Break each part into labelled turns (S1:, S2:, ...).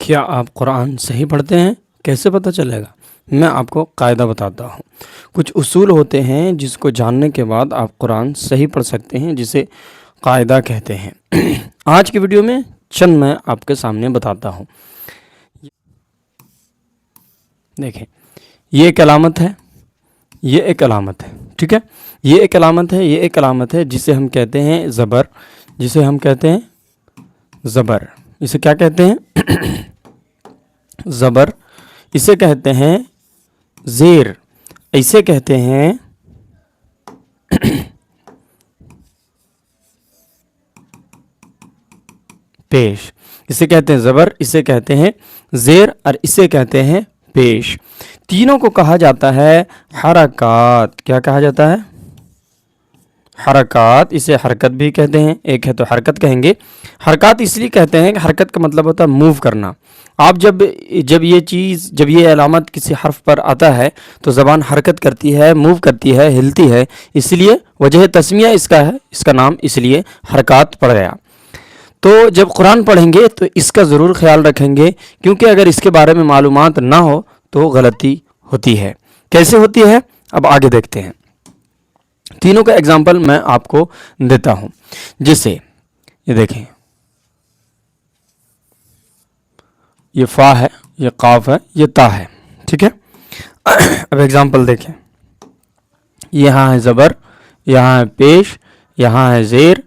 S1: کیا آپ قرآن صحیح پڑھتے ہیں؟ کیسے پتہ چلے گا؟ میں آپ کو قاعدہ بتاتا ہوں۔ کچھ اصول ہوتے ہیں جس کو جاننے کے بعد آپ قرآن صحیح پڑھ سکتے ہیں، جسے قاعدہ کہتے ہیں۔ آج کی ویڈیو میں چند میں آپ کے سامنے بتاتا ہوں۔ دیکھیں، یہ ایک علامت ہے، یہ ایک علامت ہے، ٹھیک ہے؟ یہ ایک علامت ہے، یہ ایک علامت ہے جسے ہم کہتے ہیں زبر، جسے ہم کہتے ہیں زبر۔ اسے کیا کہتے ہیں؟ زبر۔ اسے کہتے ہیں زیر، اسے کہتے ہیں پیش۔ اسے کہتے ہیں زبر، اسے کہتے ہیں زیر، اور اسے کہتے ہیں پیش۔ تینوں کو کہا جاتا ہے حرکات۔ کیا کہا جاتا ہے؟ حرکات۔ اسے حرکت بھی کہتے ہیں، ایک ہے تو حرکت کہیں گے۔ حرکات اس لیے کہتے ہیں کہ حرکت کا مطلب ہوتا ہے موو کرنا۔ آپ جب یہ علامت کسی حرف پر آتا ہے تو زبان حرکت کرتی ہے، موو کرتی ہے، ہلتی ہے، اس لیے وجہ تسمیہ اس کا ہے، اس کا نام اس لیے حرکات پڑ گیا۔ تو جب قرآن پڑھیں گے تو اس کا ضرور خیال رکھیں گے، کیونکہ اگر اس کے بارے میں معلومات نہ ہو تو غلطی ہوتی ہے۔ کیسے ہوتی ہے؟ اب آگے دیکھتے ہیں۔ تینوں کا اگزامپل میں آپ کو دیتا ہوں۔ جیسے یہ دیکھیں، یہ فا ہے، یہ قاف ہے، یہ تا ہے، ٹھیک ہے؟ اب اگزامپل دیکھیں، یہاں ہے زبر، یہاں ہے پیش، یہاں ہے زیر،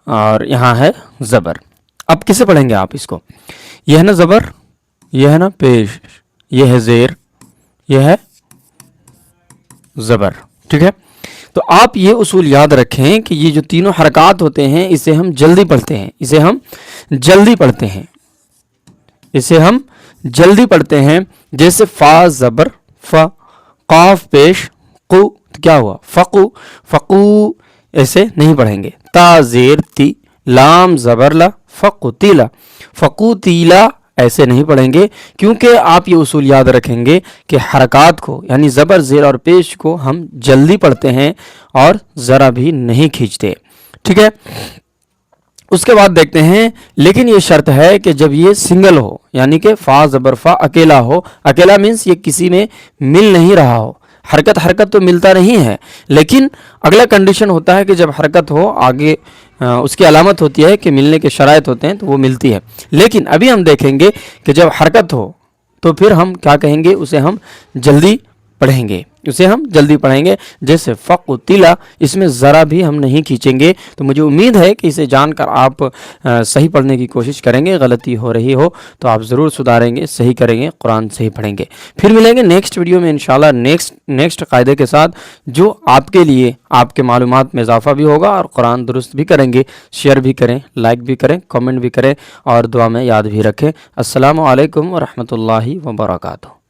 S1: اور یہاں ہے زبر۔ اب کسے پڑھیں گے آپ اس کو؟ یہ ہے نا زبر، یہ ہے نا پیش، یہ ہے زیر، یہ ہے زبر، ٹھیک ہے؟ تو آپ یہ اصول یاد رکھیں کہ یہ جو تینوں حرکات ہوتے ہیں اسے ہم جلدی پڑھتے ہیں، اسے ہم جلدی پڑھتے ہیں، اسے ہم جلدی پڑھتے ہیں۔ جیسے فا زبر فا، قاف پیش قو، کیا ہوا؟ فقو، فقو ایسے نہیں پڑھیں گے۔ تا زیر تی، لام زبر لا، فقتیلا، فقتیلا ایسے نہیں پڑھیں گے، کیونکہ آپ یہ اصول یاد رکھیں گے کہ حرکات کو یعنی زبر زیر اور پیش کو ہم جلدی پڑھتے ہیں اور ذرا بھی نہیں کھینچتے، ٹھیک ہے؟ اس کے بعد دیکھتے ہیں، لیکن یہ شرط ہے کہ جب یہ سنگل ہو، یعنی کہ فا زبر فا اکیلا ہو۔ اکیلا مینس یہ کسی میں مل نہیں رہا ہو۔ حرکت تو ملتا نہیں ہے، لیکن اگلا کنڈیشن ہوتا ہے کہ جب حرکت ہو آگے اس کی علامت ہوتی ہے کہ ملنے کے شرائط ہوتے ہیں تو وہ ملتی ہے۔ لیکن ابھی ہم دیکھیں گے کہ جب حرکت ہو تو پھر ہم کیا کہیں گے؟ اسے ہم جلدی پڑھیں گے، اسے ہم جلدی پڑھیں گے۔ جیسے فقتیلا، اس میں ذرا بھی ہم نہیں کھینچیں گے۔ تو مجھے امید ہے کہ اسے جان کر آپ صحیح پڑھنے کی کوشش کریں گے۔ غلطی ہو رہی ہو تو آپ ضرور سدھاریں گے، صحیح کریں گے، قرآن صحیح پڑھیں گے۔ پھر ملیں گے نیکسٹ ویڈیو میں انشاءاللہ نیکسٹ قاعدے کے ساتھ، جو آپ کے لیے آپ کے معلومات میں اضافہ بھی ہوگا اور قرآن درست بھی کریں گے۔ شیئر بھی کریں، لائک بھی کریں، کامنٹ بھی کریں، اور دعا میں یاد بھی رکھیں۔ السلام علیکم ورحمۃ اللہ وبرکاتہ۔